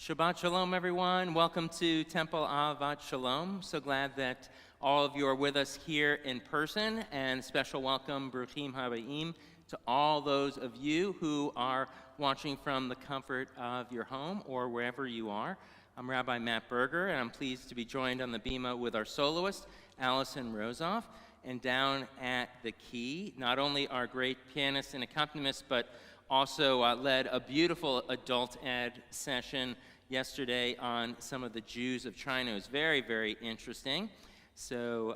Shabbat Shalom, everyone. Welcome to Temple Ahavat Shalom. So glad that all of you are with us here in person, and special welcome, Bruchim Habayim, to all those of you who are watching from the comfort of your home or wherever you are. I'm Rabbi Matt Berger, and I'm pleased to be joined on the bima with our soloist, Allison Rosoff, and down at the key, not only our great pianist and accompanist, but also led a beautiful adult ed session yesterday on some of the Jews of China. It was very, very interesting. So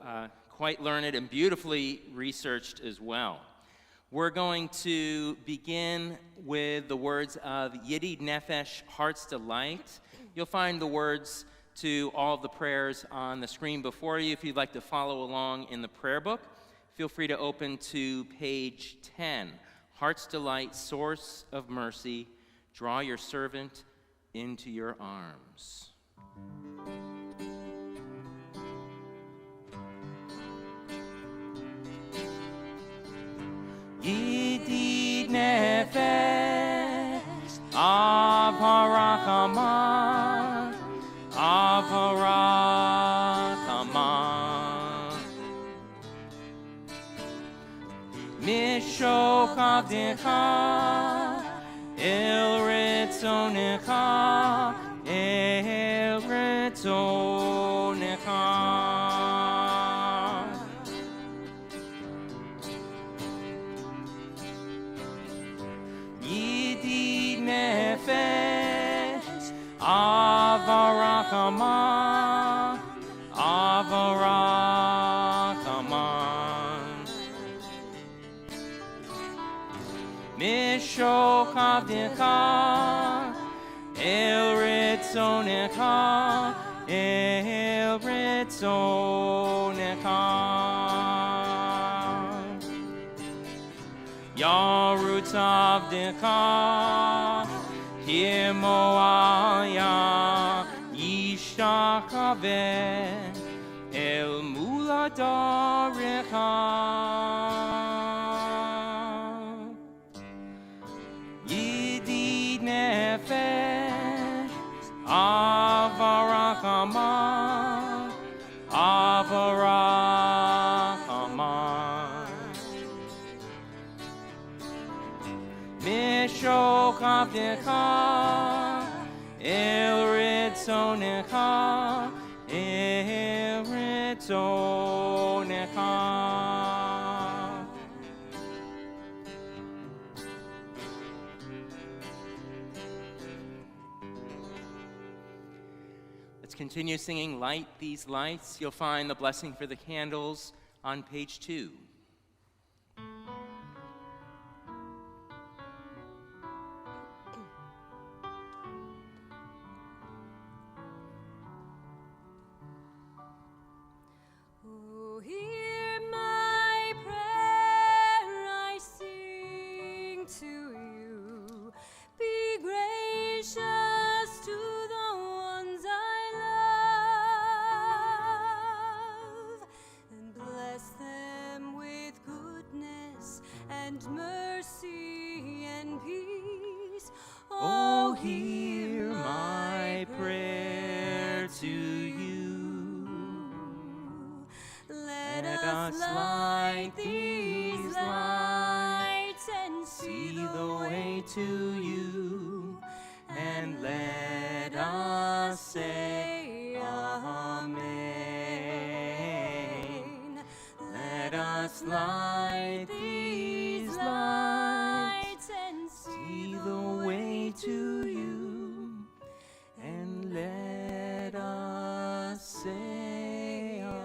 quite learned and beautifully researched as well. We're going to begin with the words of Yidid Nefesh, Heart's Delight. You'll find the words to all of the prayers on the screen before you. If you'd like to follow along in the prayer book, feel free to open to page 10. Heart's Delight, Source of Mercy, draw your servant into your arms. Yidid Nefesh, Av HaRachamah, Av HaRachamah, Mishoch Avdecha, El Ritzonecha, El Ritzonecha. Yidid Nefesh, Av HaRachamah, Av HaRachamah, Mishoch Avdecha, El Ritzonecha, El Ritzonecha. Yarutz Avdecha, Kimoaya, Yishtakaveh, El Muladarecha. Yidid Nefesh, Av HaRachamah, Av HaRachamah, Mishoch Avdecha, El Ritzonecha, El Ritzonecha. Let's continue singing Light These Lights. You'll find the blessing for the candles on page 2. Oh, hear my prayer I sing to you. Be gracious to the ones I love, and bless them with goodness and mercy and peace. Oh, hear my prayer to you. Let us light these lights and see the way to you, and let us say Amen. Let us light these lights and see the way to you, and let us say Amen.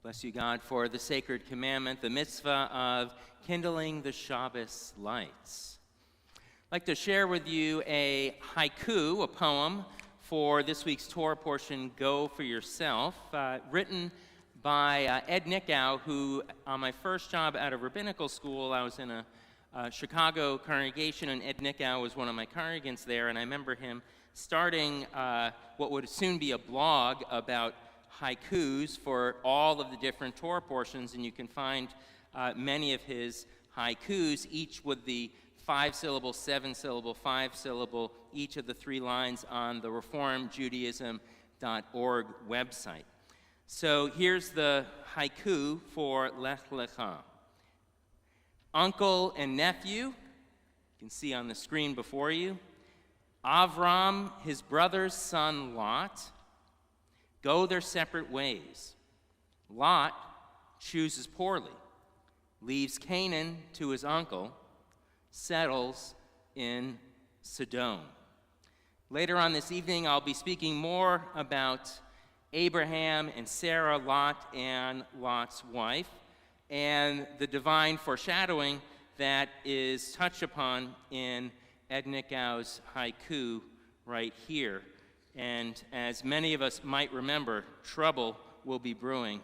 Bless you, God, for the sacred commandment, the mitzvah of kindling the Shabbos lights. I'd like to share with you a haiku, a poem, for this week's Torah portion, Go For Yourself, written by Ed Nickow, who, on my first job out of rabbinical school, I was in a Chicago congregation, and Ed Nickow was one of my congregants there, and I remember him starting what would soon be a blog about haikus for all of the different Torah portions, and you can find many of his haikus, each with the 5-syllable, 7-syllable, 5-syllable, each of the 3 lines on the reformjudaism.org website. So here's the haiku for Lech Lecha. Uncle and nephew, you can see on the screen before you, Avram, his brother's son Lot, go their separate ways. Lot chooses poorly, leaves Canaan to his uncle, settles in Sodom. Later on this evening, I'll be speaking more about Abraham and Sarah, Lot and Lot's wife, and the divine foreshadowing that is touched upon in Ed Nickow's haiku right here. And as many of us might remember, trouble will be brewing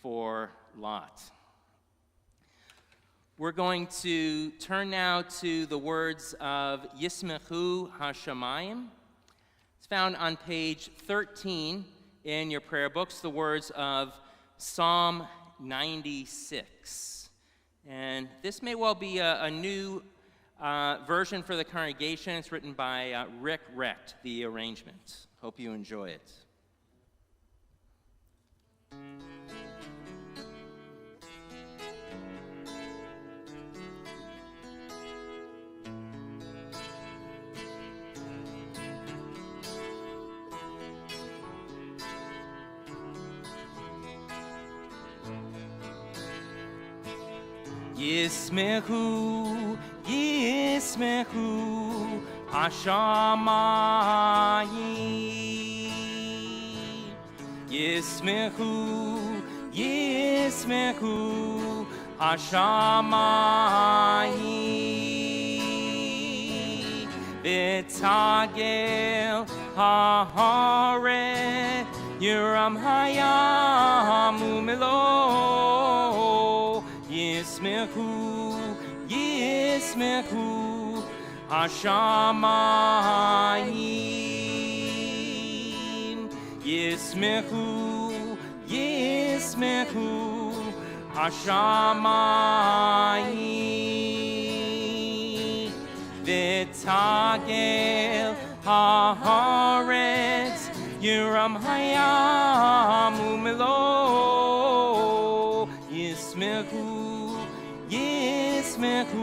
for Lot. We're going to turn now to the words of Yismechu Hashamayim. It's found on page 13 in your prayer books, the words of Psalm 96. And this may well be a new version for the congregation. It's written by Rick Recht, the arrangement. Hope you enjoy it. Yismechu, Yismechu, Hashamayim. Yismechu, Yismechu, Hashamayim. V'tagel ha'aret, Yuram hayam umelo. Yismechu, Yismechu, Hashamayim. Yismechu, Yismechu, Hashamayim. V'tagel ha'aretz, Yuram hayam umelo. Yismechu, Yismechu,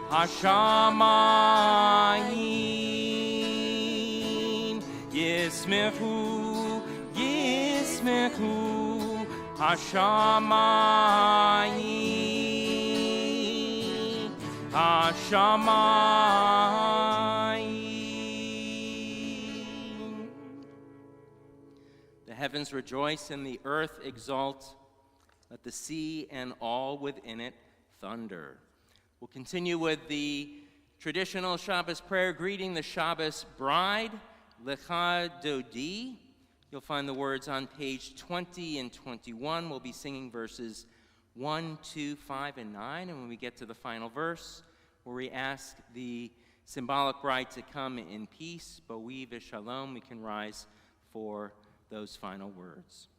Hashamayim. Yismechu, Yismechu, Hashamayim. Hashamayim. The heavens rejoice and the earth exult. Let the sea and all within it thunder. We'll continue with the traditional Shabbos prayer, greeting the Shabbos bride, Lecha Dodi. You'll find the words on page 20 and 21. We'll be singing verses 1, 2, 5, and 9. And when we get to the final verse, where we ask the symbolic bride to come in peace, Bo'i v'shalom, we can rise for those final words.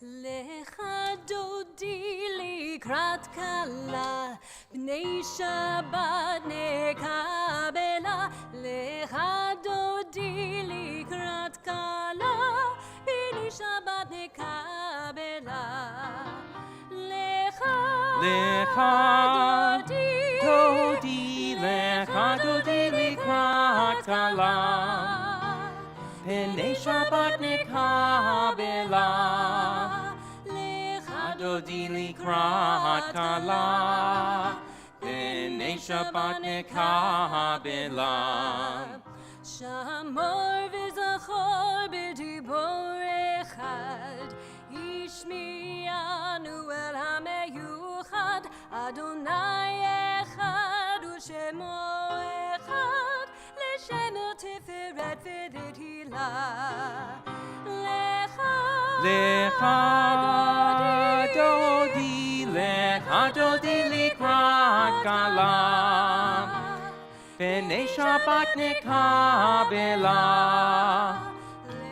Lecha dodi likrat kala, bnei Shabbat nekabela. Lecha dodi likrat kala, bnei Shabbat nekabela. Lecha dodi likrat kala, bnei Shabbat nekabela. Dodi likrat kala, b'nei B'nei Shabbat Nekabelah. Shamor v'zachor b'dibor echad, Yishmi'anu el hameyuchad, Adonai echad u'shemo echad, L'shem el tiferet v'dethilah. Lecha dodi likrat kalah, B'nei Shabbat Nekabelah.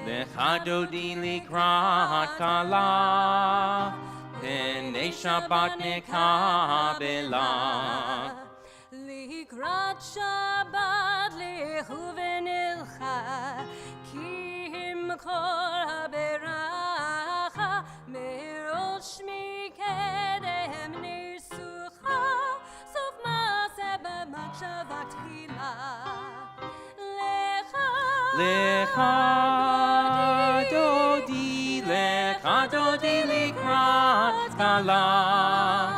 Lecha dodi likrat kalah, B'nei Shabbat Nekabelah. Likrat Shabbat lechu v'nilcha, Ki himkor haberacha, Merosh mikedem nisucha, Sof maaseh b'machshava tchila. Lecha dodi likrat kalah,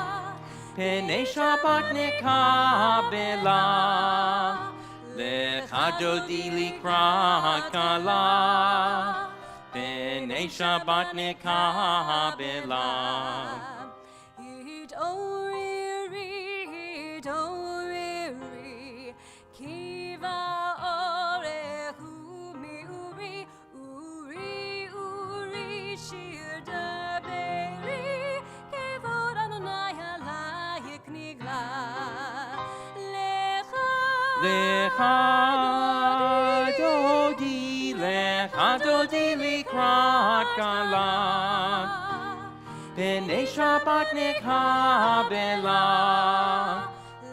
B'nei Shabbat Nekabelah. Lecha dodi likrat kalah, B'nei Shabbat Nekabelah. Hit oriri, kiva orehu miuri, uri shir daberi, kevod Adonai halayik nigla. Lecha dodi likrat kalah, B'nei Shabbat Nekabelah.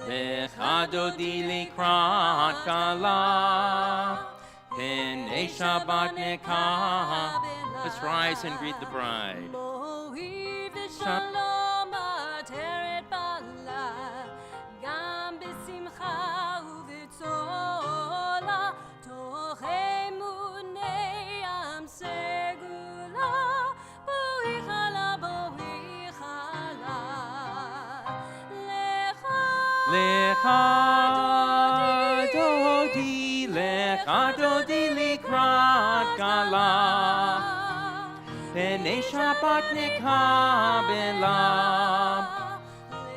Lecha dodi likrat kalah, B'nei Shabbat Nekabelah. Let's rise and greet the bride. Mohi v'shalom ateret bala, Gam b'simcha u'v'tzola, Toch emunei am segula, Bohi chala. Lecha dodi likrat kalah, B'nei Shabbat Nekabelah.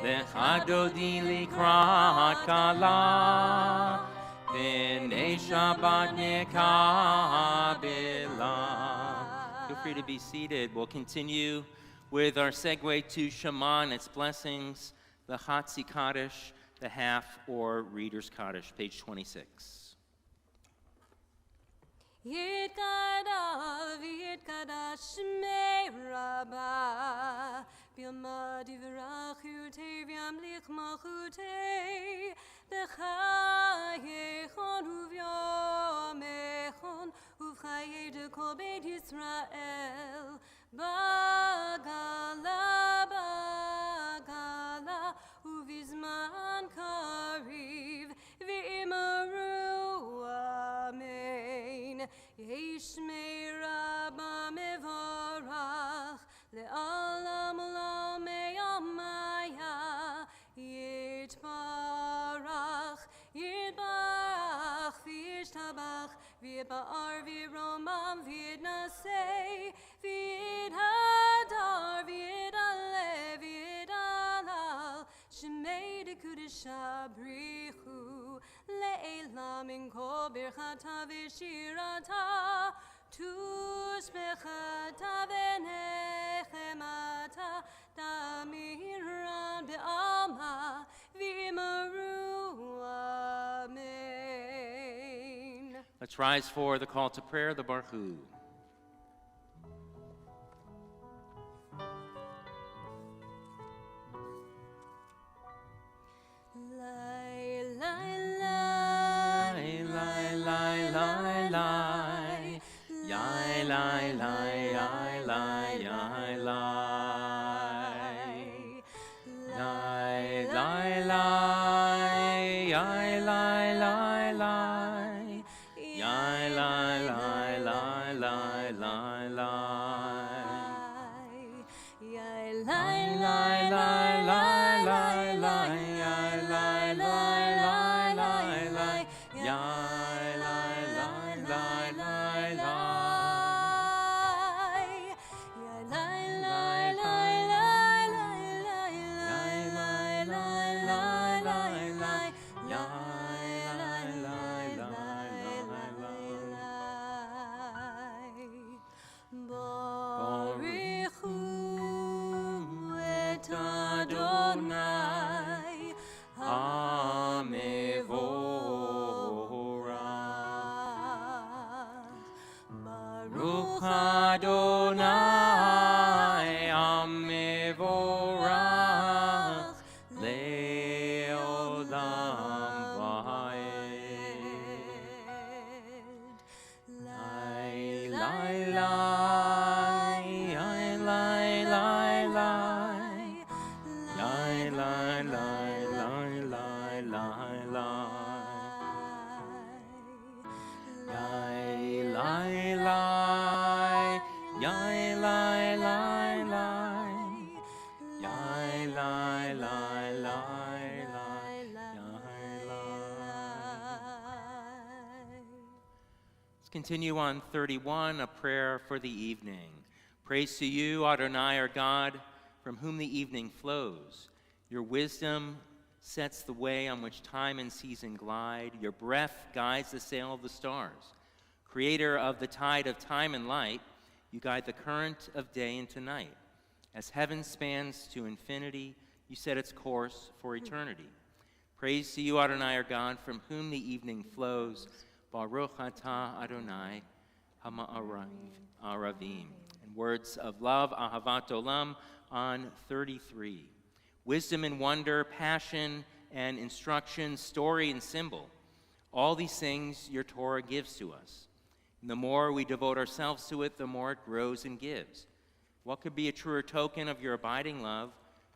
Lecha dodi likrat kalah, B'nei Shabbat Nekabelah. Feel free to be seated. We'll continue with our segue to Shema and its blessings, the Chatzi Kaddish, the half or Reader's Kaddish, page 26. Yitkadav shmei rabba, Bilma divrach yutei v'yamlich malchutei, B'chayechon uvyomechon, Uvchayei de kol beit Yisrael, Bagala, Uvizman kariv, V'imaru amen. Yishmei rabba mevorach, Le'alam olam me'amaya, Yitbarach, v'yishtabach, v'yitba'ar, v'yiromam, v'yitnasei, v'yithadar, v'yitale, v'yitalal, Shemei dekudesha brichu, Le'elam in kol birchata v'shirata, Tushbechata v'nechemata, Damiran be'alma, v'imaru amen. Let's rise for the call to prayer, the Baruch Hu. continue on 31, a prayer for the evening. Praise to you, Adonai, our God, from whom the evening flows. Your wisdom sets the way on which time and season glide. Your breath guides the sail of the stars. Creator of the tide of time and light, you guide the current of day into night. As heaven spans to infinity, you set its course for eternity. Praise to you, Adonai, our God, from whom the evening flows. Baruch atah Adonai ha'ma'aravim. And words of love, Ahavat Olam, on 33. Wisdom and wonder, passion and instruction, story and symbol. All these things your Torah gives to us. And the more we devote ourselves to it, the more it grows and gives. What could be a truer token of your abiding love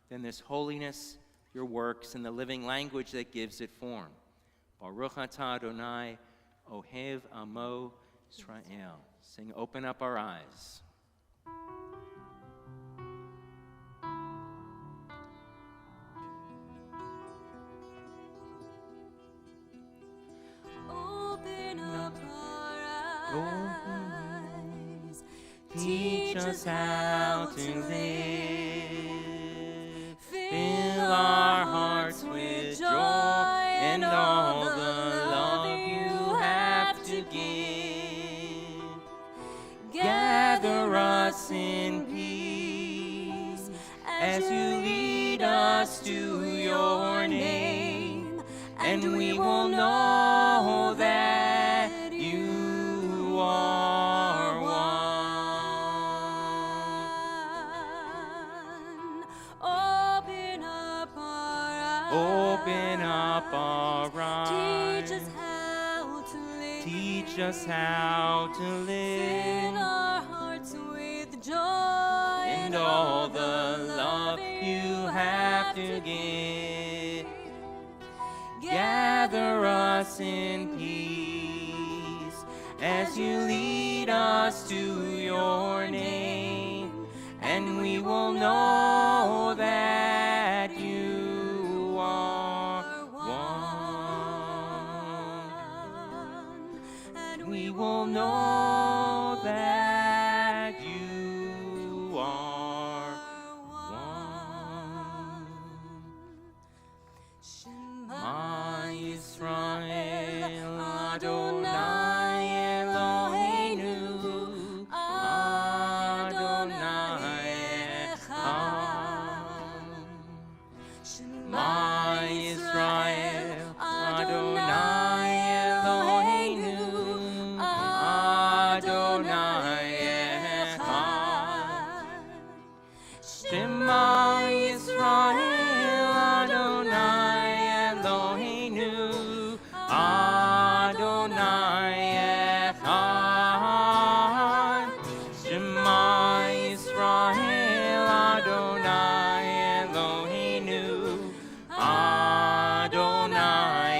than this holiness, your works, and the living language that gives it form? Baruch atah Adonai, Ohev Amo Israel. Sing, open up our eyes. Open up our eyes. Teach us how to live. Fill our hearts with joy and all the love you have to give. Gather us in peace as you lead us to your name, and we will know that you are one. Open up our eyes. Open up our eyes. Teach us how to live. Teach us how to live. Fill our hearts with joy And all the love you have to give. Gather us in peace as you lead us to your name, and we will know that you are one. And we will know that you are one. Shema Yisrael Adonai Eloheinu Adonai Echad. Shema Yisrael Adonai Eloheinu Adonai Echad. Shema Yisrael Adonai Eloheinu Adonai Echad. Shema Yisrael Adonai Eloheinu Adonai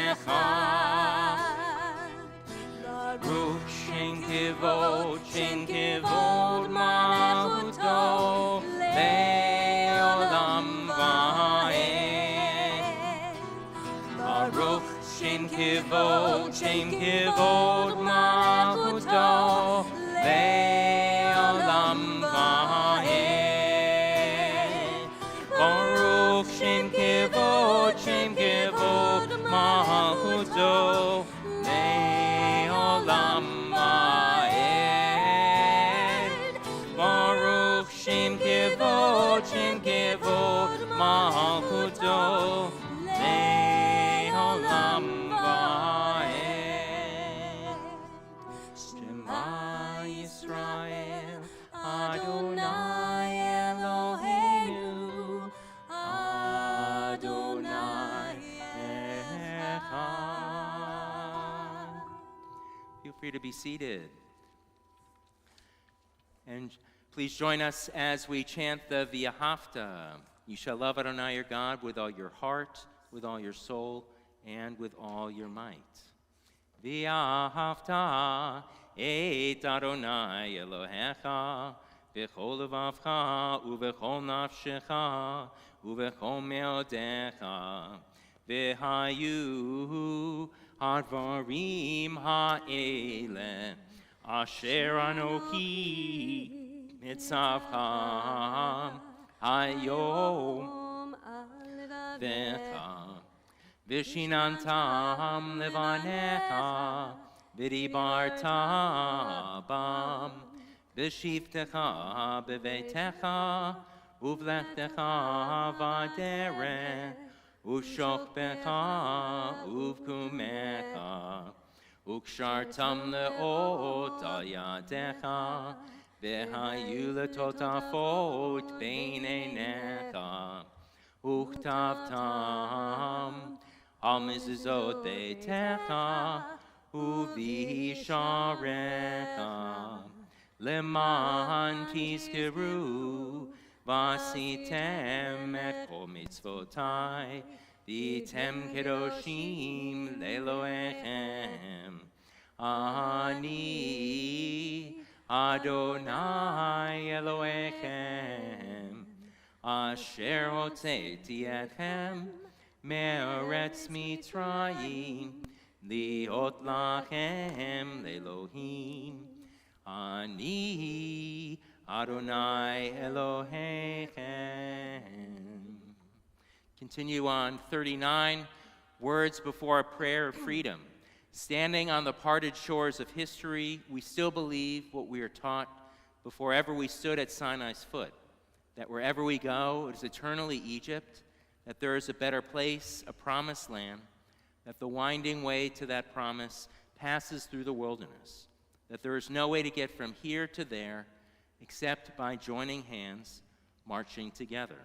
Echad. Baruch Shem Kivod Malchuto Le'olam Va'ed. Baruch Shem Kivod Malchuto Le'olam Va'ed. Baruch Shem Kivod Malchuto Le'olam Va'ed. Baruch Shem Kivod Malchuto Le'olam Va'ed. Shema Yisrael Adonai Eloheinu Adonai Echad. Feel free to be seated. And please join us as we chant the V'ahavta. You shall love Adonai your God with all your heart, with all your soul, and with all your might. V'ahavta et Adonai Elohecha v'chol levavcha uv'chol nafshecha uv'chol meodecha v'hayu Hadvarim ha'ele asher anochi mitzavcha hayom vecha vishinantam levanecha v'dibarta bam v'shivtecha bevetecha uvlechtecha v'derech Ushokbecha uvkumecha ukshartam leot al yadecha v'hayu letotafot bein einecha uchtavtam al mezuzot beitecha uvisharecha leman tizkeru Vasitem et kol mitzvotai, vitem kedoshim leloechem. Ani Adonai Elohechem, asher hotzeti etchem me'eretz Mitzrayim, liot lachem lelohim. Ani Adonai Elohechem. Continue on 39, words before a prayer of freedom. Standing on the parted shores of history, we still believe what we are taught before ever we stood at Sinai's foot, that wherever we go, it is eternally Egypt, that there is a better place, a promised land, that the winding way to that promise passes through the wilderness, that there is no way to get from here to there except by joining hands, marching together.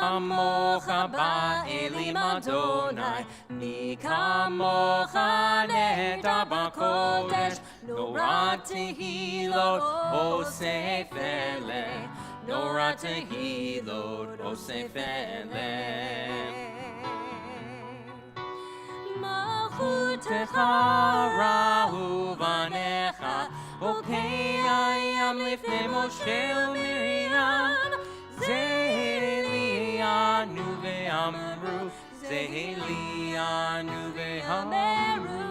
Kamocha ba'elim Adonai, mi kamocha nehtar b'kodesh, nora tehilot osef eleh, nora tehilot osef eleh. Malchutecha ra'u vanecha, okei ayam lifnei Moshe u'Miriam, Zelianu ve'amru, Zelianu ve'amru.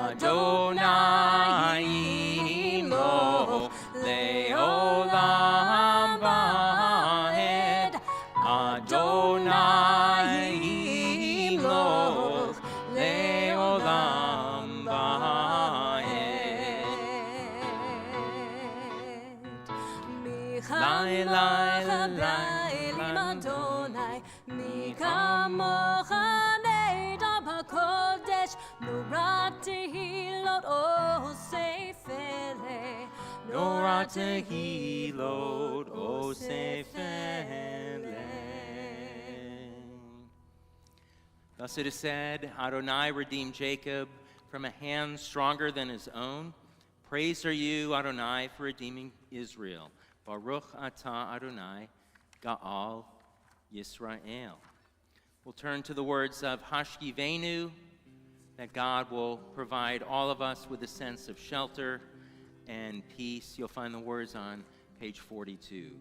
Adonai imloch le'olam va'ed. Adonai imloch le'olam va'ed. Lai lai lai elim Adonai, mi kamocha nehtar b'kodesh, nora tehilot osef eleh, nora tehilot osef eleh. Thus it is said, Adonai redeemed Jacob from a hand stronger than his own. Praised are you, Adonai, for redeeming Israel. Baruch atah Adonai, Ga'al Yisrael. We'll turn to the words of Hashkivenu, that God will provide all of us with a sense of shelter and peace. You'll find the words on page 42.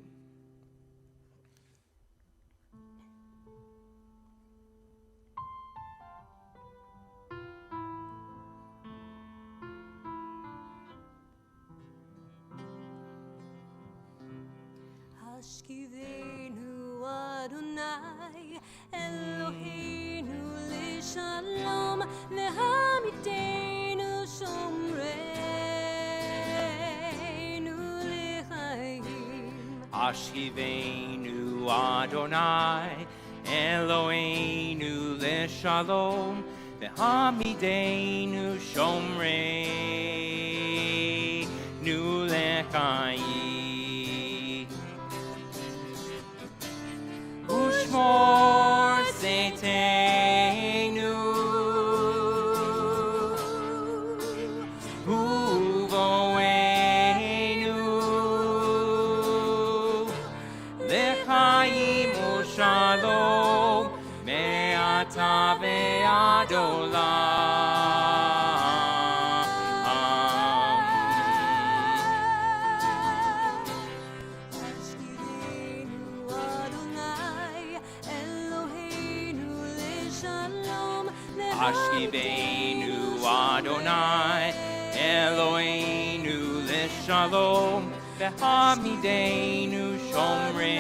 Hashkivenu Adonai, Eloheinu l'shalom, lehamidenu shomreinu l'chaim. Hashkivenu Adonai, Eloheinu l'shalom, lehamidenu shomreinu l'chaim. Ushmor seitenu לחיים ושלום, מעתה ועד עולם. השכיבנו אדוני אלוהינו לשלום. Ashkivenu Adonai, Eloheinu Lishalom, V'hamidenu Shomreinu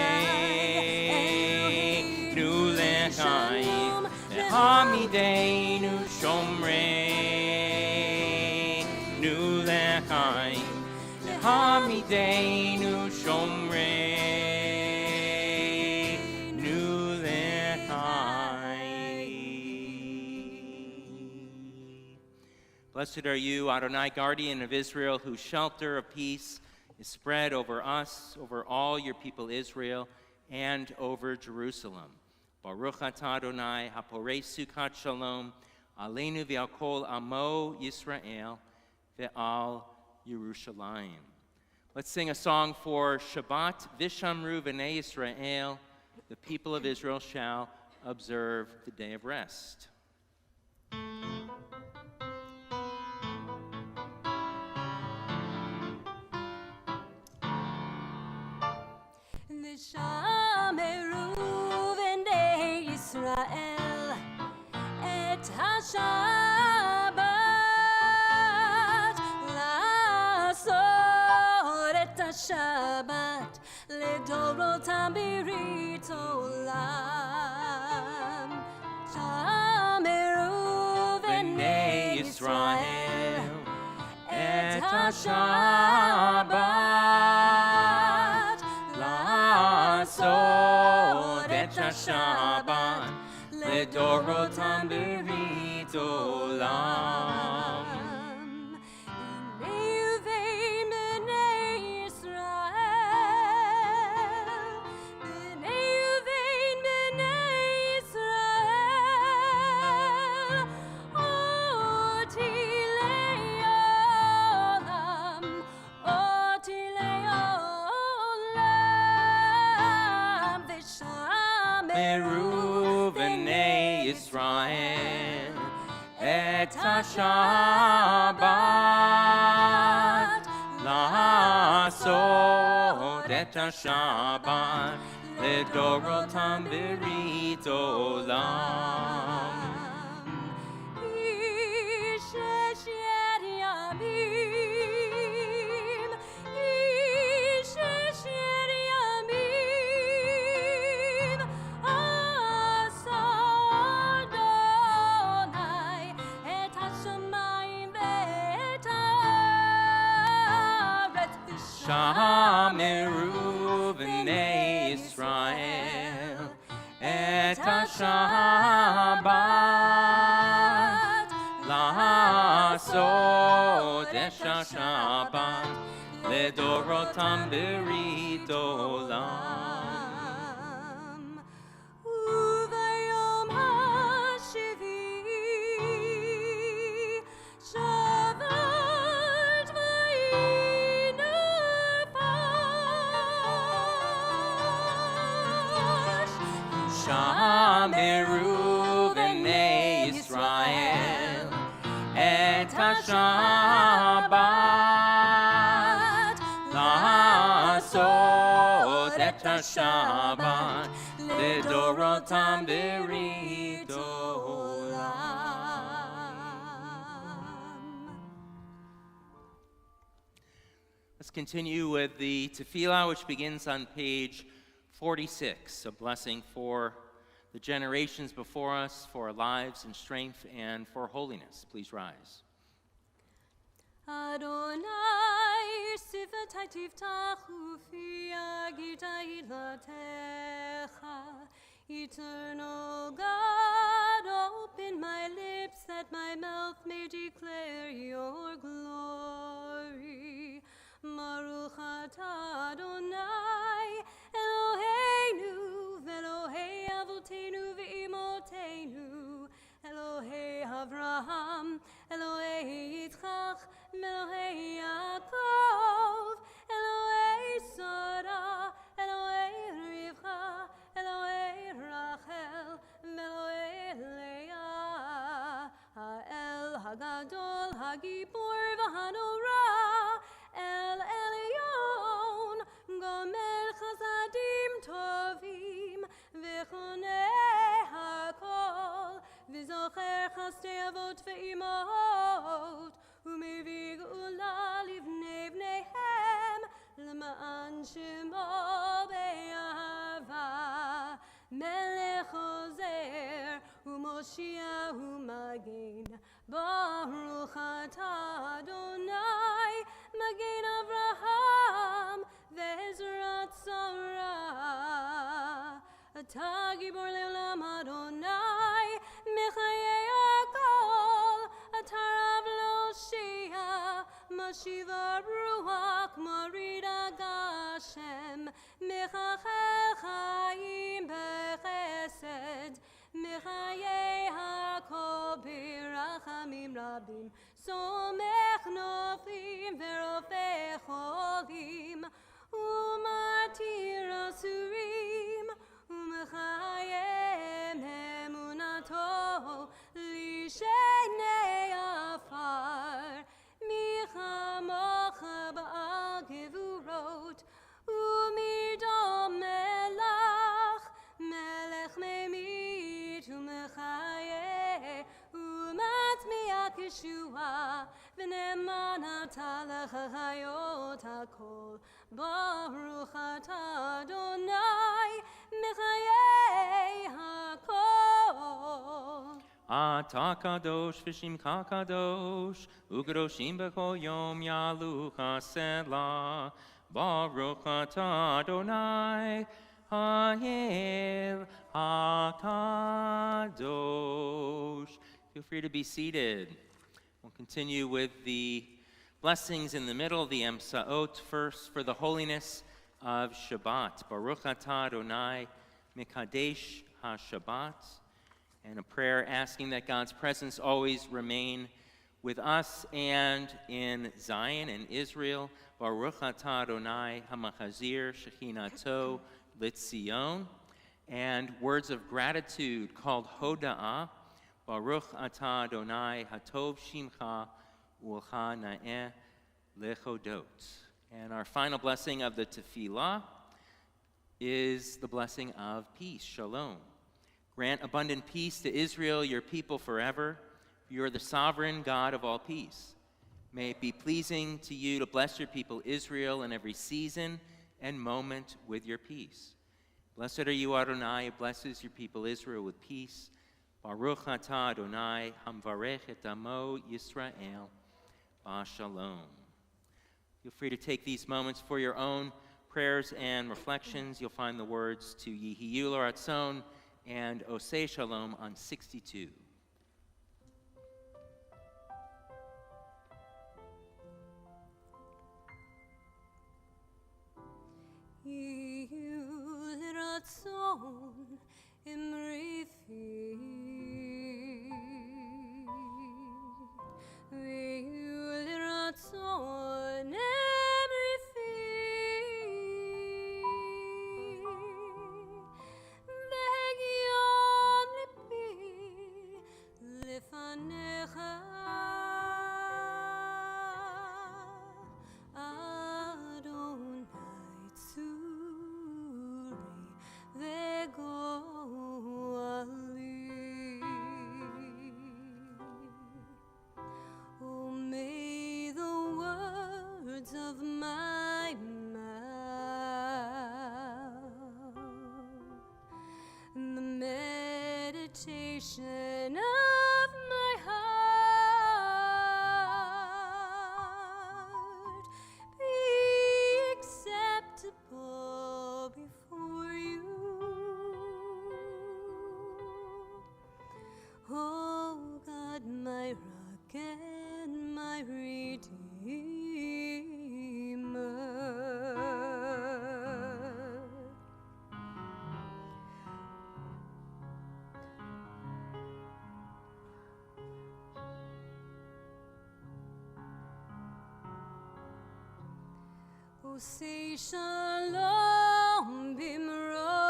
Lechaim, V'hamidenu Shomreinu Lechaim, V'hamidenu Shomreinu Lechaim. Blessed are you, Adonai, guardian of Israel, whose shelter of peace is spread over us, over all your people Israel, and over Jerusalem. Baruch atah Adonai, haporei sukkot shalom, aleinu ve'al kol amo Yisrael, ve'al Yerushalayim. Let's sing a song for Shabbat Vishamru v'nei Yisrael. The people of Israel shall observe the day of rest. ושמרו בני ישראל את השבת, לעשות את השבת לדורותם ברית עולם. שמרו בני ישראל את השבת, לעשות את השבת לדורותם ברית עולם. הנה ובין בני ישראל, הנה ובין בני ישראל, אותי לעולם, אותי לעולם. ושמרו בני ישראל את השבת, לעשות את השבת לדורותם ברית עולם. איש ששת ימים, איש ששת ימים, עשה אדוני את השמיים ואת הארץ. שמרו בני ישראל את השבת, לעשות את השבת לדורותם ברית עולם. וביום השביעי שבת וינפש. שמרו בני ישראל את השבת, לעשות את השבת לדורותם ברית עולם. Let's continue with the tefillah, which begins on page 46, a blessing for the generations before us, for our lives and strength, and for holiness. Please rise. Adonai, sifatai tiftachu fi yagid tehillattecha. Eternal God, open my lips that my mouth may declare your glory. Baruch atah Adonai, Eloheinu, Elohei Avotenu ve'imotenu, Elohei Avraham, Elohei Yitzchak, Elohei Yaakov, Elohei Sarah, Elohei Hagadol, Hagibor, Vahanora, El Elyon, Gomer Chasadim Tovim, Vechoneh Hakol, Vizocher Chastei Avot Ve'imot, Umevi Geula Livnei Bneihem, L'ma'an Shemo Be'ahava, Melech Ozer, Umoshiach U'Magen, Baruch Atah Adonai, Magen Avraham, Ve'ezrat Sarah, Atah Gibor Le'olam Adonai, Mechayei Hakol, Atah Rav Loshia, Mashiva Ruach, Marida Gashem, Mechachel Chaim Bechesed, Mechayei Hakol Birachamim Rabim, Somech Nofim Verofei Cholim, Umatir Asurim, Umechayem Emunato, Lishenei Afar, Michamocha Ba'al Gevurot, Umidom Melach, Melech Memit, Umechaye, Umatmiach Yeshua, V'nemanata Lechayot HaKol, Baruch Atah Adonai, Mechayei HaKol. Atah kadosh v'shimcha kadosh, u'kadoshim b'chol yom yalucha selah. Baruch atah Adonai, ha'el hakadosh. Feel free to be seated. We'll continue with the blessings in the middle, the Emsaot, first for the holiness of Shabbat. Baruch atah Adonai, mikadesh ha-Shabbat. And a prayer asking that God's presence always remain with us and in Zion and Israel. Baruch atah Adonai hamachazir shechinato litzion. And words of gratitude called hoda'ah. Baruch atah Adonai hatov shimcha u'lcha na'eh lechodot. And our final blessing of the tefillah is the blessing of peace, shalom. Grant abundant peace to Israel, your people forever. You are the sovereign God of all peace. May it be pleasing to you to bless your people Israel in every season and moment with your peace. Blessed are you, Adonai, who blesses your people Israel with peace. Baruch atah Adonai, hamvarech et amo Yisrael, Shalom. Feel free to take these moments for your own prayers and reflections. You'll find the words to Yehiyu L'Ratzon and Oseh Shalom on 62. Yehiyu L'Ratzon Imri fi, Yehiyu L'Ratzon Imri fi, Ve'hegyon lipi lefanecha, Adonai tzuri ve'goali. Oh, may the words of my mouth and the meditation of my heart be acceptable before you, oh God, my rock and my redeemer. Oh, say shalom bimromav,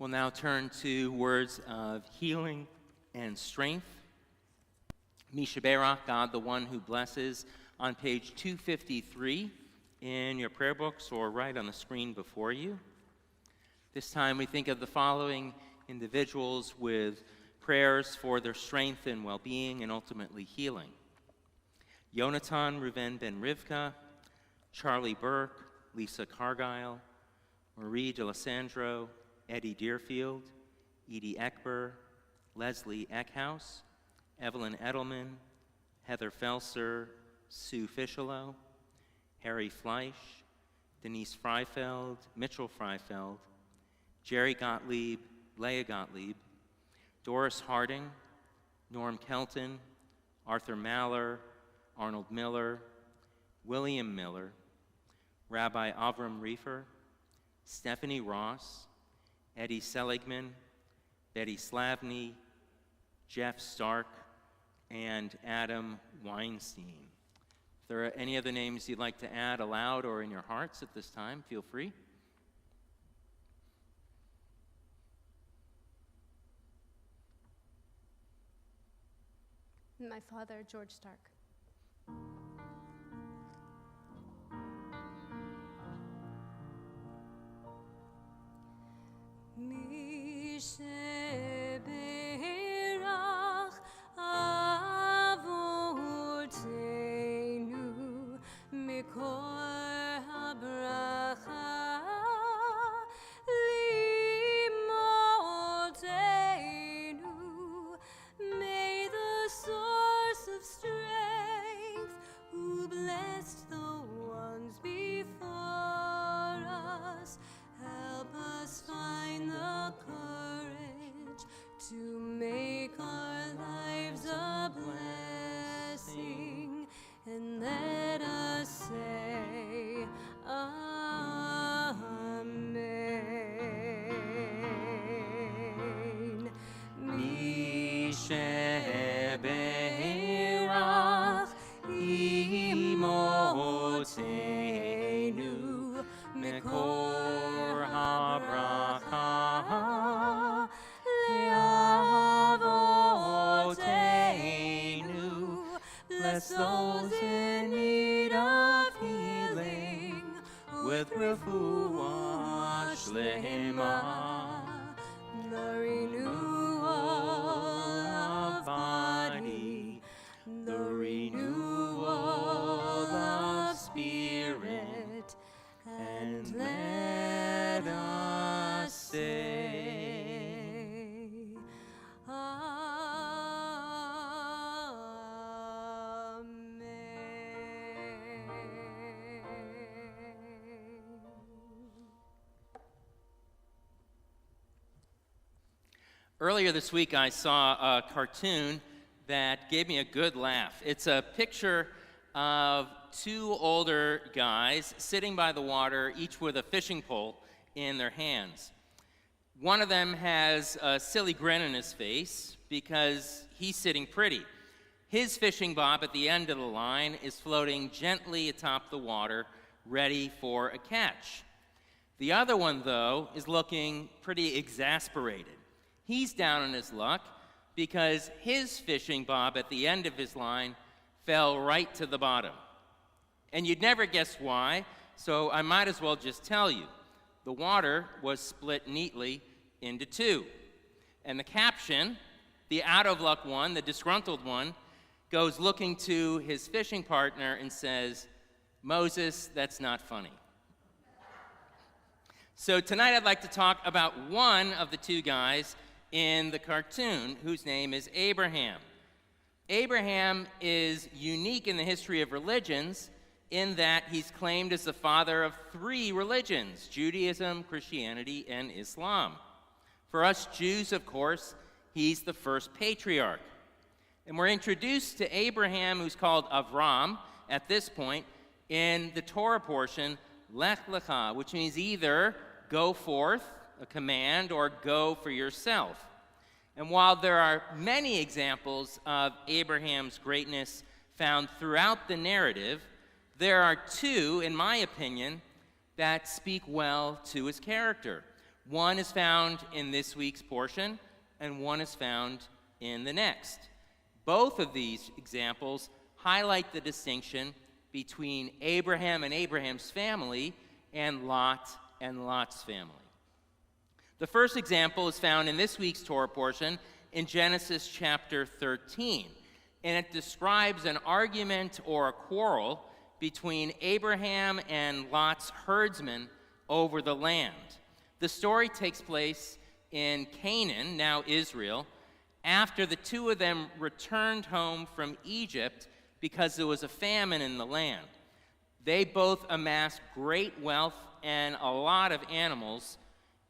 We'll now turn to words of healing and strength. Mishaberach, God, the one who blesses, on page 253 in your prayer books or right on the screen before you. This time we think of the following individuals with prayers for their strength and well-being and ultimately healing. Yonatan Reuven ben Rivka, Charlie Burke, Lisa Cargile, Marie D'Alessandro, Eddie Deerfield, Edie Eckber, Leslie Eckhouse, Evelyn Edelman, Heather Felser, Sue Fischelo, Harry Fleisch, Denise Freifeld, Mitchell Freifeld, Jerry Gottlieb, Leah Gottlieb, Doris Harding, Norm Kelton, Arthur Maller, Arnold Miller, William Miller, Rabbi Avram Reifer, Stephanie Ross, Eddie Seligman, Betty Slavny, Jeff Stark, and Adam Weinstein. If there are any other names you'd like to add aloud or in your hearts at this time, feel free. My father, George Stark. Mishaberach Avotenu Mikor habracha Limotenu. May the source of strength, who blessed the ones before us, help us find the courage to make our lives a blessing, and let us say Amen. Mishaberach imotenu mekor habracha leavotenu. Bless those in need of healing with refuah shlema, the renewal of body, the renewal of spirit, and let us say Earlier this week, I saw a cartoon that gave me a good laugh. It's a picture of two older guys sitting by the water, each with a fishing pole in their hands. One of them has a silly grin on his face because he's sitting pretty. His fishing bob at the end of the line is floating gently atop the water, ready for a catch. The other one, though, is looking pretty exasperated. He's down on his luck because his fishing bob at the end of his line fell right to the bottom. And you'd never guess why, so I might as well just tell you. The water was split neatly into two. And the caption, the out-of-luck one, the disgruntled one, goes looking to his fishing partner and says, "Moses, that's not funny." So tonight I'd like to talk about one of the two guys in the cartoon, whose name is Abraham. Abraham is unique in the history of religions in that he's claimed as the father of three religions: Judaism, Christianity, and Islam. For us Jews, of course, he's the first patriarch. And we're introduced to Abraham, who's called Avram, at this point, in the Torah portion, Lech Lecha, which means either go forth, a command, or go for yourself. And while there are many examples of Abraham's greatness found throughout the narrative, there are two, in my opinion, that speak well to his character. One is found in this week's portion, and one is found in the next. Both of these examples highlight the distinction between Abraham and Abraham's family and Lot and Lot's family. The first example is found in this week's Torah portion in Genesis chapter 13, and it describes an argument or a quarrel between Abraham and Lot's herdsmen over the land. The story takes place in Canaan, now Israel, after the two of them returned home from Egypt because there was a famine in the land. They both amassed great wealth and a lot of animals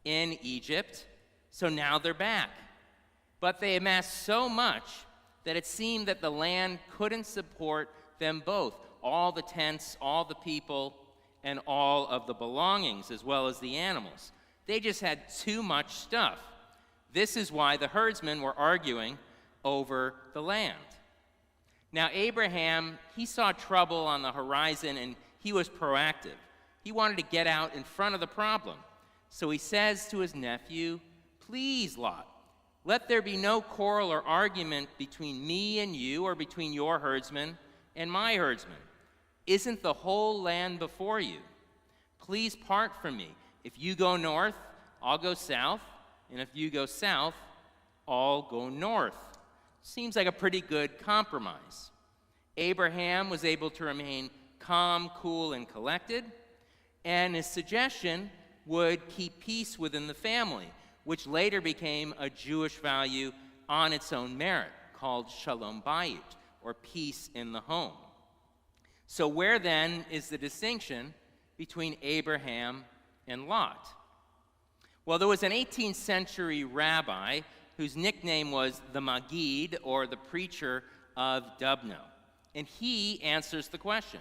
in Egypt, so now they're back. But they amassed so much that it seemed that the land couldn't support them both, all the tents, all the people, and all of the belongings, as well as the animals. They just had too much stuff. This is why the herdsmen were arguing over the land. Now, Abraham, he saw trouble on the horizon, and he was proactive. He wanted to get out in front of the problem. So he says to his nephew, "Please, Lot, let there be no quarrel or argument between me and you, or between your herdsmen and my herdsmen. Isn't the whole land before you? Please part from me. If you go north, I'll go south, and if you go south, I'll go north." Seems like a pretty good compromise. Abraham was able to remain calm, cool, and collected, and his suggestion would keep peace within the family, which later became a Jewish value on its own merit, called Shalom Bayit, or peace in the home. So where then is the distinction between Abraham and Lot? Well, there was an 18th century rabbi whose nickname was the Maggid, or the preacher of Dubno. And he answers the question,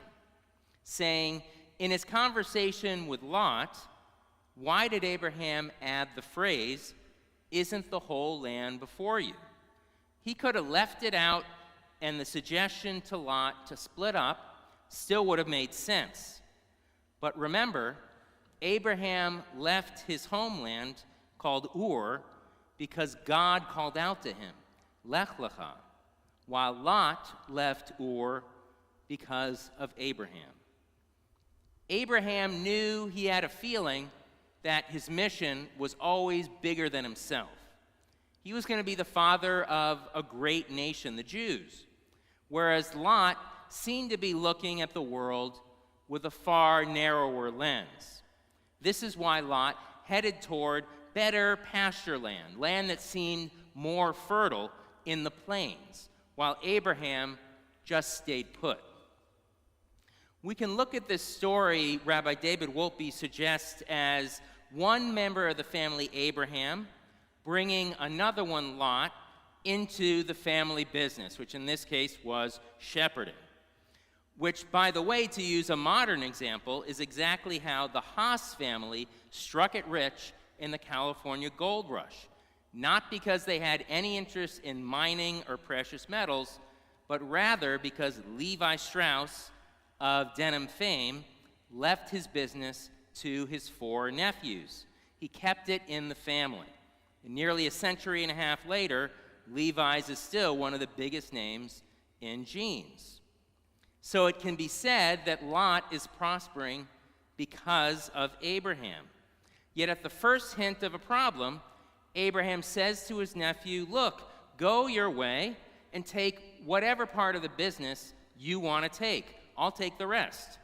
saying, in his conversation with Lot, why did Abraham add the phrase, "Isn't the whole land before you?" He could have left it out, and the suggestion to Lot to split up still would have made sense. But remember, Abraham left his homeland called Ur because God called out to him, "Lech lecha," while Lot left Ur because of Abraham. Abraham knew, he had a feeling that his mission was always bigger than himself. He was going to be the father of a great nation, the Jews, whereas Lot seemed to be looking at the world with a far narrower lens. This is why Lot headed toward better pasture land, land that seemed more fertile in the plains, while Abraham just stayed put. We can look at this story, Rabbi David Wolpe suggests, as one member of the family, Abraham, bringing another one, Lot, into the family business, which in this case was shepherding. Which, by the way, to use a modern example, is exactly how the Haas family struck it rich in the California gold rush. Not because they had any interest in mining or precious metals, but rather because Levi Strauss of denim fame left his business to his 4 nephews. He kept it in the family. And nearly a century and a half later, Levi's is still one of the biggest names in jeans. So it can be said that Lot is prospering because of Abraham. Yet at the first hint of a problem, Abraham says to his nephew, "Look, go your way and take whatever part of the business you want to take. I'll take the rest."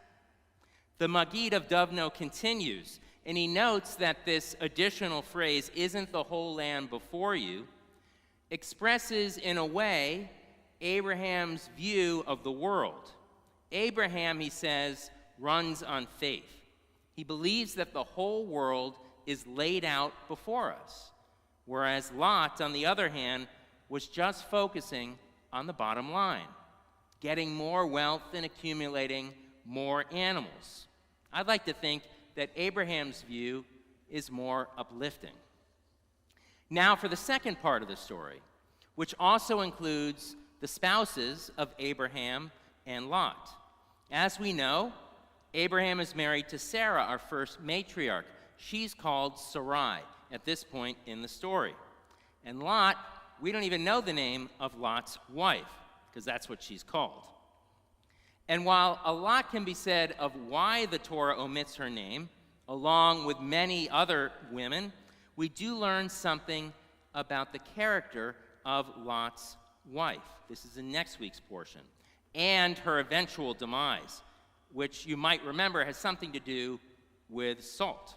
The Maggid of Dubno continues, and he notes that this additional phrase, "Isn't the whole land before you," expresses in a way Abraham's view of the world. Abraham, he says, runs on faith. He believes that the whole world is laid out before us, whereas Lot, on the other hand, was just focusing on the bottom line, getting more wealth and accumulating more animals. I'd like to think that Abraham's view is more uplifting. Now for the second part of the story, which also includes the spouses of Abraham and Lot. As we know, Abraham is married to Sarah, our first matriarch. She's called Sarai, at this point in the story. And Lot, we don't even know the name of Lot's wife, because that's what she's called. And while a lot can be said of why the Torah omits her name, along with many other women, we do learn something about the character of Lot's wife. This is in next week's portion. And her eventual demise, which you might remember has something to do with salt.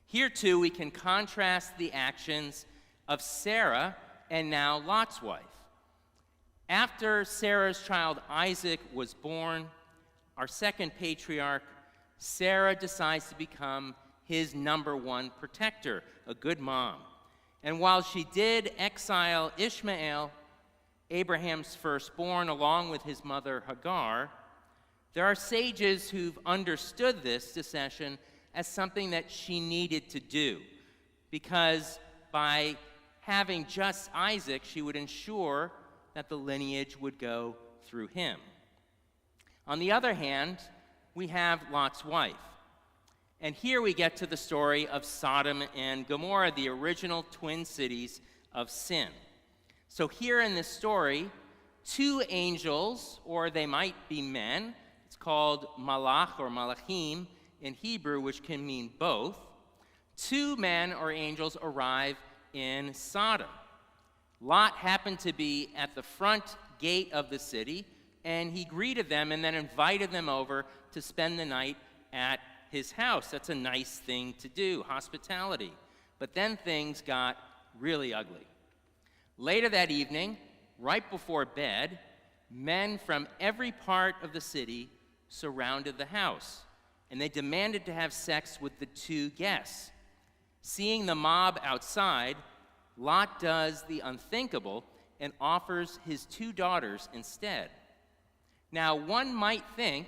Here, too, we can contrast the actions of Sarah and now Lot's wife. After Sarah's child Isaac was born, our second patriarch, Sarah decides to become his number one protector, a good mom. And while she did exile Ishmael, Abraham's firstborn, along with his mother Hagar, there are sages who've understood this secession as something that she needed to do, because by having just Isaac, she would ensure that the lineage would go through him. On the other hand, we have Lot's wife. And here we get to the story of Sodom and Gomorrah, the original twin cities of sin. So here in this story, two angels, or they might be men, it's called malach or malachim in Hebrew, which can mean both. Two men or angels arrive in Sodom. Lot happened to be at the front gate of the city, and he greeted them and then invited them over to spend the night at his house. That's a nice thing to do, hospitality. But then things got really ugly. Later that evening, right before bed, men from every part of the city surrounded the house, and they demanded to have sex with the two guests. Seeing the mob outside, Lot does the unthinkable and offers his two daughters instead. Now, one might think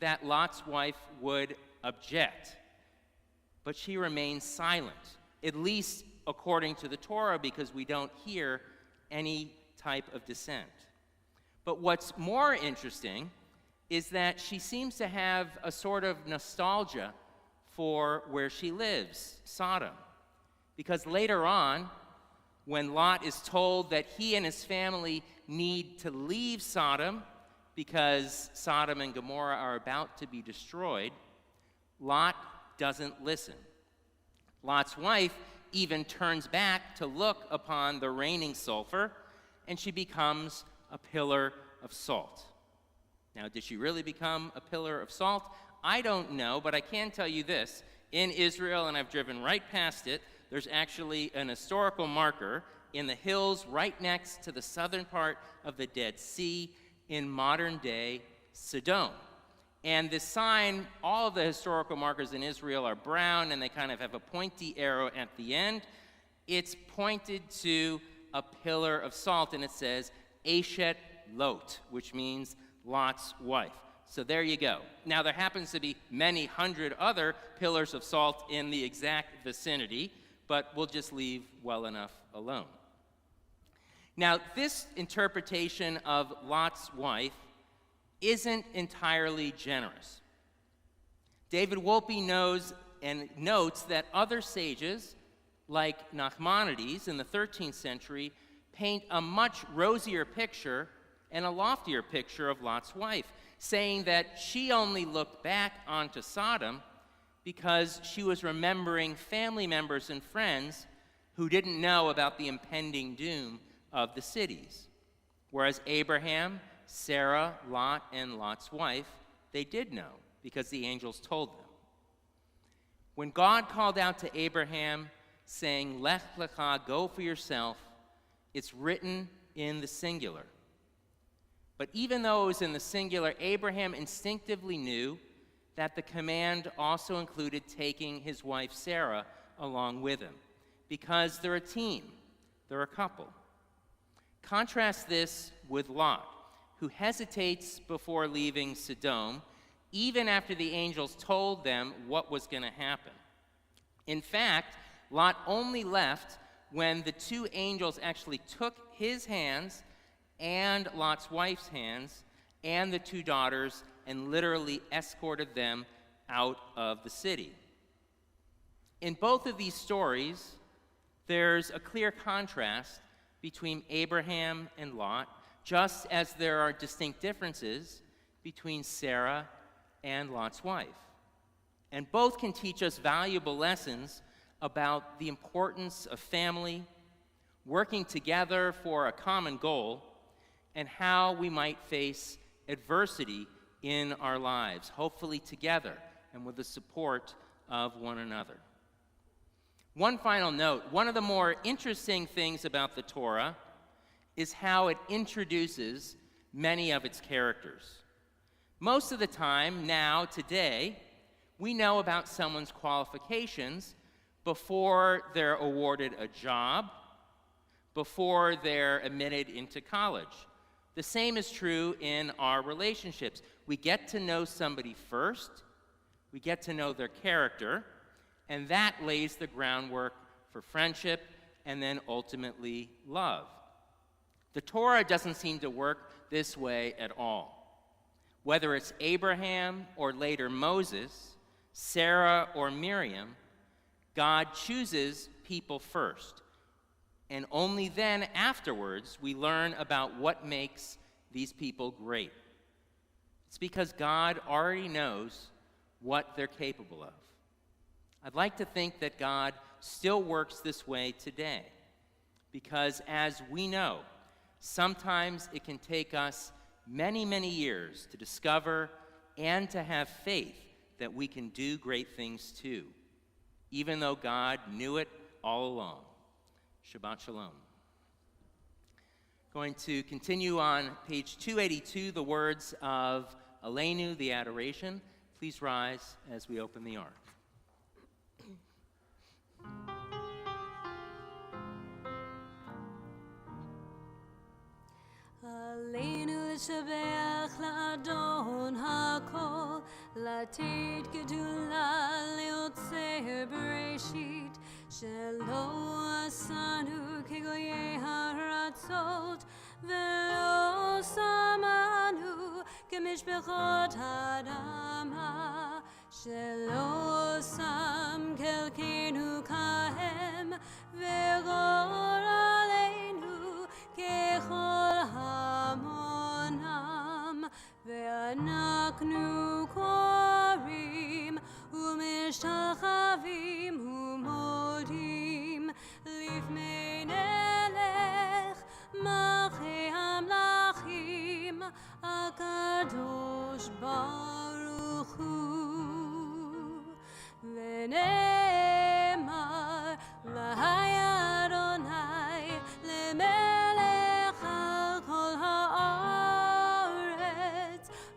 that Lot's wife would object, but she remains silent, at least according to the Torah, because we don't hear any type of dissent. But what's more interesting is that she seems to have a sort of nostalgia for where she lives, Sodom, because later on, when Lot is told that he and his family need to leave Sodom because Sodom and Gomorrah are about to be destroyed, Lot doesn't listen. Lot's wife even turns back to look upon the raining sulfur, and she becomes a pillar of salt. Now, did she really become a pillar of salt? I don't know, but I can tell you this. In Israel, and I've driven right past it, there's actually an historical marker in the hills right next to the southern part of the Dead Sea in modern-day Sodom. And this sign, all of the historical markers in Israel are brown, and they kind of have a pointy arrow at the end. It's pointed to a pillar of salt, and it says, Eshet Lot, which means Lot's wife. So there you go. Now, there happens to be many hundred other pillars of salt in the exact vicinity, but we'll just leave well enough alone. Now, this interpretation of Lot's wife isn't entirely generous. David Wolpe knows and notes that other sages, like Nachmanides in the 13th century, paint a much rosier picture and a loftier picture of Lot's wife, saying that she only looked back onto Sodom because she was remembering family members and friends who didn't know about the impending doom of the cities. Whereas Abraham, Sarah, Lot, and Lot's wife, they did know because the angels told them. When God called out to Abraham, saying, Lech lecha, go for yourself, it's written in the singular. But even though it was in the singular, Abraham instinctively knew that the command also included taking his wife Sarah along with him, because they're a team, they're a couple. Contrast this with Lot, who hesitates before leaving Sodom, even after the angels told them what was going to happen. In fact, Lot only left when the two angels actually took his hands and Lot's wife's hands and the two daughters and literally escorted them out of the city. In both of these stories, there's a clear contrast between Abraham and Lot, just as there are distinct differences between Sarah and Lot's wife. And both can teach us valuable lessons about the importance of family, working together for a common goal, and how we might face adversity in our lives, hopefully together and with the support of one another. One final note, one of the more interesting things about the Torah is how it introduces many of its characters. Most of the time, now, today, we know about someone's qualifications before they're awarded a job, before they're admitted into college. The same is true in our relationships. We get to know somebody first, we get to know their character, and that lays the groundwork for friendship and then ultimately love. The Torah doesn't seem to work this way at all. Whether it's Abraham or later Moses, Sarah or Miriam, God chooses people first. And only then, afterwards, we learn about what makes these people great. It's because God already knows what they're capable of. I'd like to think that God still works this way today, because as we know, sometimes it can take us many, many years to discover and to have faith that we can do great things too, even though God knew it all along. Shabbat Shalom. Going to continue on page 282, the words of Aleinu, the adoration. Please rise as we open the ark. Aleinu l'shabeach la'adon ha'kol, לתת גדולה ליוצר בראשית, שלא עשנו כגויי הארצות, ולא שמנו כמשפחות האדמה, שלא שם חלקנו כהם, וגור עלינו ככל המונם, ואנחנו קוראים ומשתחווים ומודים לפני נלך מלכי המלכים הקדוש ברוך הוא. ונאמר להי אדוני למלך על כל הארץ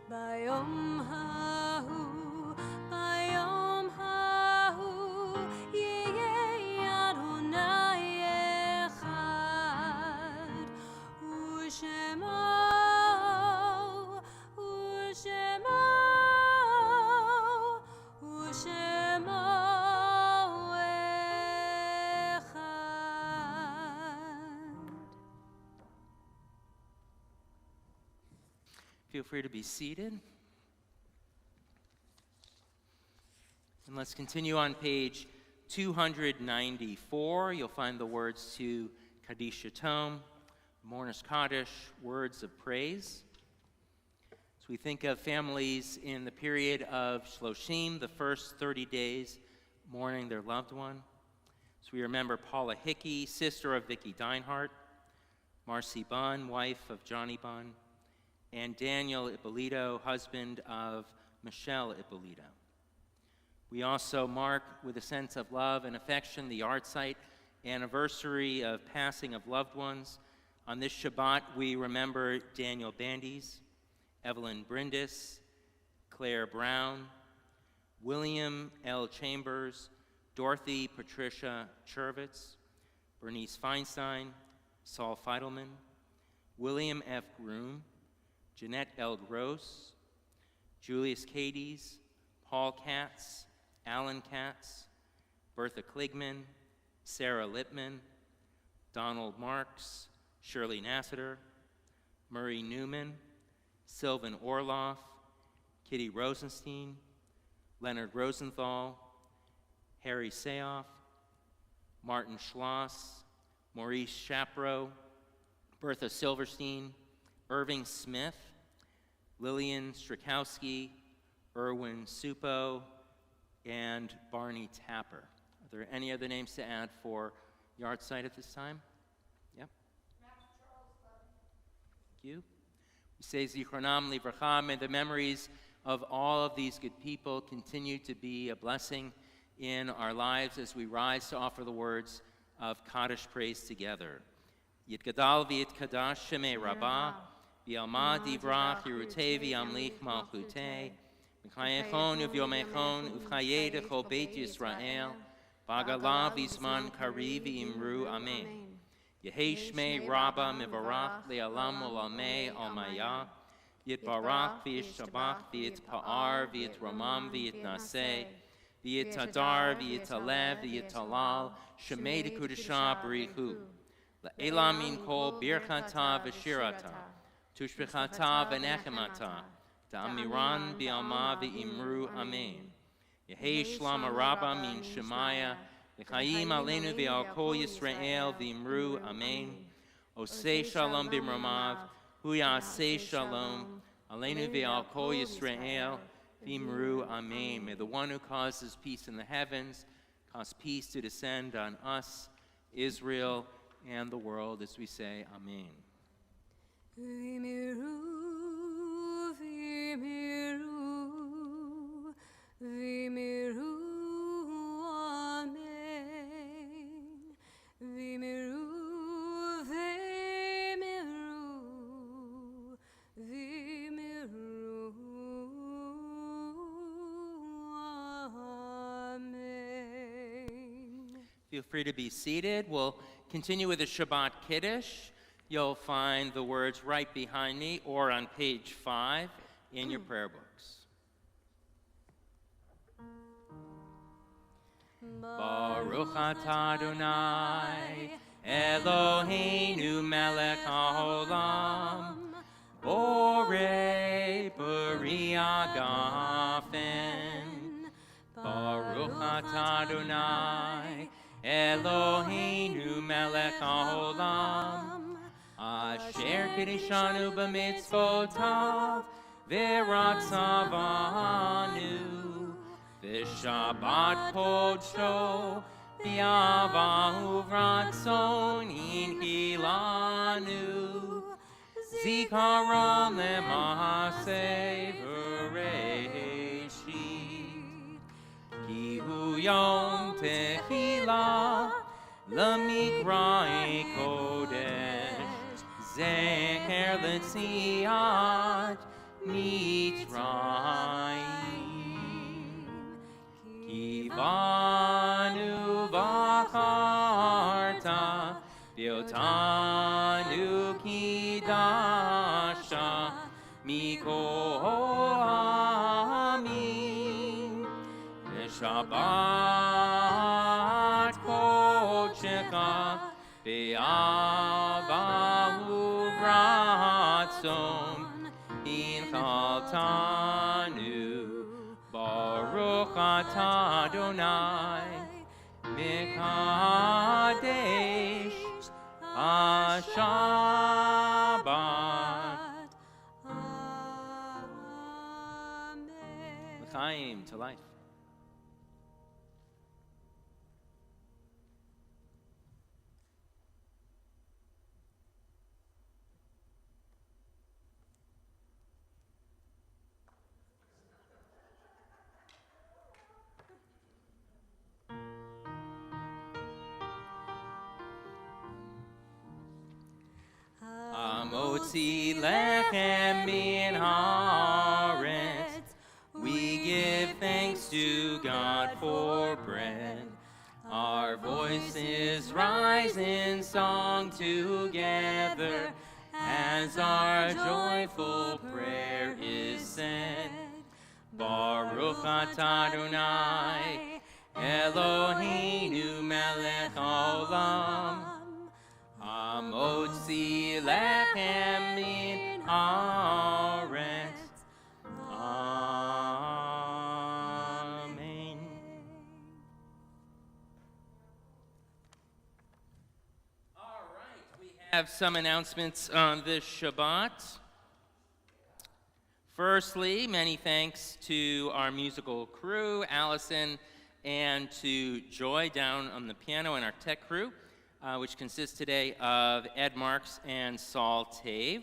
ביום ההוא, ביום ההוא יהיה אדוני אחד, ושמו Feel free to be seated. And let's continue on page 294. You'll find the words to Kaddish Yatom, Mourner's Kaddish, words of praise. So we think of families in the period of Shloshim, the first 30 days, mourning their loved one. So we remember Paula Hickey, sister of Vicky Deinhardt, Marcy Bunn, wife of Johnny Bunn, and Daniel Ippolito, husband of Michelle Ippolito. We also mark with a sense of love and affection the yahrzeit anniversary of passing of loved ones. On this Shabbat, we remember Daniel Bandies, Evelyn Brindis, Claire Brown, William L. Chambers, Dorothy Patricia Chervitz, Bernice Feinstein, Saul Feidelman, William F. Groom, Jeanette L. Gross, Julius Cades, Paul Katz, Alan Katz, Bertha Kligman, Sarah Lippman, Donald Marks, Shirley Nassiter, Murray Newman, Sylvan Orloff, Kitty Rosenstein, Leonard Rosenthal, Harry Sayoff, Martin Schloss, Maurice Shapro, Bertha Silverstein, Irving Smith, Lillian Strakowski, Erwin Supo, and Barney Tapper. Are there any other names to add for yard site at this time? Yep. Thank you. We say Zichronam Livracha. May the memories of all of these good people continue to be a blessing in our lives as we rise to offer the words of Kaddish praise together. Yitgadal v'yitkadash shemei rabbah, v'yalma divrach yerutei v'yamlich malchutei, v'chayechon uv'yomechon uv'chayei dechol beit Yisrael, v'agala v'zman kari v'imru amen. Yehei shmei rabbah mivarach le'alam olamei almaya, yitbarach v'yishabach v'yitpa'ar v'yitramam v'yitnaseh, v'yitadar v'yitalev v'yitalal shemei dekudesha b'richu. La'elam min kol birchata v'shirata, tushbechata v'nechemata, ta'amiran bi'alma v'imru amen. Yehei shlam araba min shemaya, v'chayim aleinu v'al kol Yisrael v'imru amen. Osei shalom b'mramav, hu ya'asei shalom, aleinu v'al kol Yisrael v'imru amen. May the one who causes peace in the heavens cause peace to descend on us, Israel, and the world, as we say, Amen. V'miru, v'miru, v'miru, Amen. V'miru, v'miru, v'miru, Amen. Feel free to be seated. We'll continue with the Shabbat Kiddush. You'll find the words right behind me or on page 5 in your prayer books. Baruch atah Adonai, Eloheinu melech haolam, borei b'ri hagafen. Baruch atah Adonai, Eloheinu melech haolam, asher kiddushanu b'mitzvotav v'ratzavanu, v'shabbat kodsho b'yavahu v'ratzon inhilanu, zikaron lema'aseh v'reishit, ki hu yom tehillah l'mikra'i kodesh, zecher l'tziat mitzrayim, ki banu v'acharta v'yotanu kidasha mikol ha'amim, v'shabbat kodshecha v'avahu v'ratzon inchaltanu. Baruch atah Adonai mekadesh ha-shabbat. Amen. L'chaim, to life. Amotzi lechem min haaretz. We give thanks to God for bread. Our voices rise in song together as our joyful prayer is said. Baruch atah Adonai, Eloheinu melech haolam, Amotzi lechem min haaretz. Amen. have some announcements on this Shabbat. Firstly, many thanks to our musical crew, Allison, and to Joy down on the piano, and our tech crew, which consists today of Ed Marks and Saul Tave.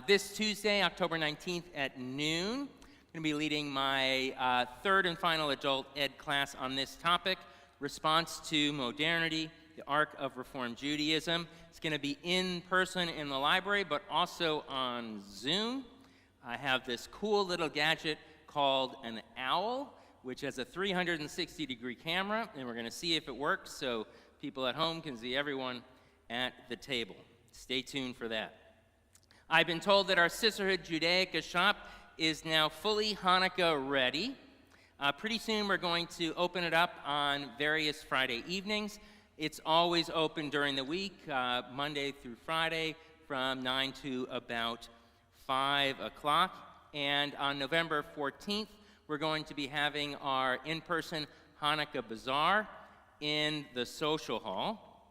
This Tuesday, October 19th at noon, I'm going to be leading my third and final adult ed class on this topic, Response to Modernity, the Arc of Reformed Judaism. It's going to be in person in the library, but also on Zoom. I have this cool little gadget called an owl, which has a 360-degree camera, and we're going to see if it works so people at home can see everyone at the table. Stay tuned for that. I've been told that our Sisterhood Judaica shop is now fully Hanukkah ready. Pretty soon we're going to open it up on various Friday evenings. It's always open during the week, Monday through Friday, from 9 to about 5 o'clock. And on November 14th, we're going to be having our in-person Hanukkah Bazaar in the social hall.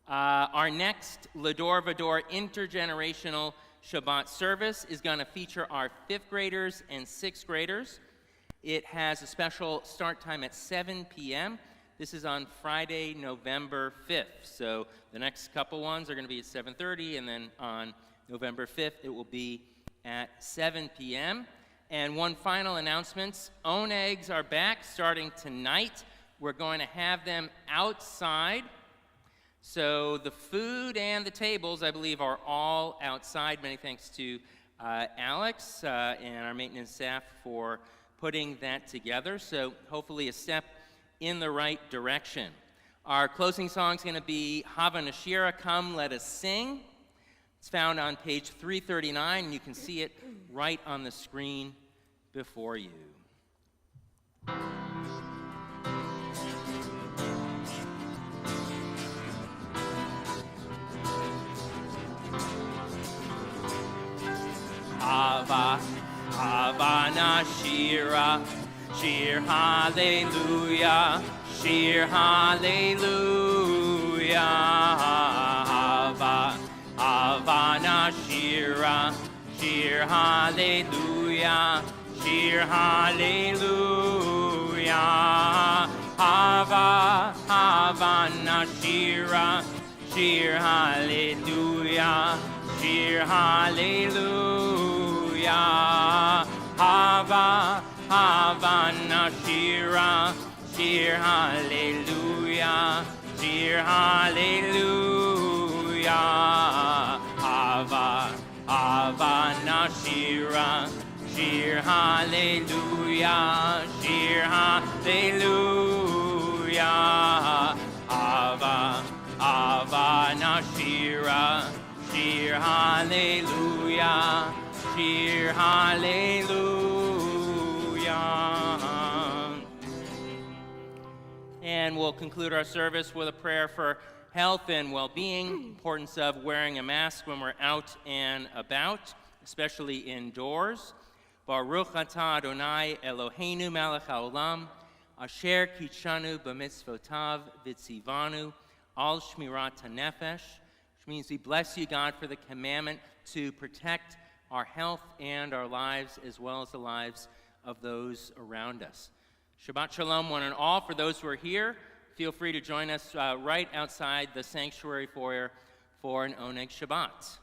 Our next Lador Vador intergenerational Shabbat service is going to feature our 5th graders and 6th graders. It has a special start time at 7 p.m. This is on Friday, November 5th. So the next couple ones are going to be at 7:30, and then on November 5th, it will be at 7 p.m. And one final announcement, Own Eggs are back starting tonight. We're going to have them outside. So the food and the tables, I believe, are all outside. Many thanks to Alex and our maintenance staff for putting that together. So hopefully a step in the right direction. Our closing song is going to be Hava Nashira, Come Let Us Sing. It's found on page 339, and you can see it right on the screen before you. Hava, Hava Nashira, Shir Hallelujah, Shir Hallelujah, Hava, Hava Nashira, Shir Hallelujah, Shir Hallelujah, Hava, Hava Nashira, Shir Hallelujah, Shir Hallelujah, Hava, Hava Nashira, Shir Hallelujah, Shir Hallelujah, Hava, Hava Nashira, Shir Hallelujah, Shir Hallelujah, Hava, Hava Nashira, Shir Hallelujah, Shir Hallelujah. And we'll conclude our service with a prayer for health and well-being, importance of wearing a mask when we're out and about, especially indoors. Baruch atah Adonai Eloheinu melech haolam, asher kitshanu b'mitzvotav v'tzivanu al shmirat hanefesh, which means we bless you, God, for the commandment to protect our health and our lives, as well as the lives of those around us. Shabbat Shalom, one and all. For those who are here, feel free to join us right outside the sanctuary foyer for an Oneg Shabbat.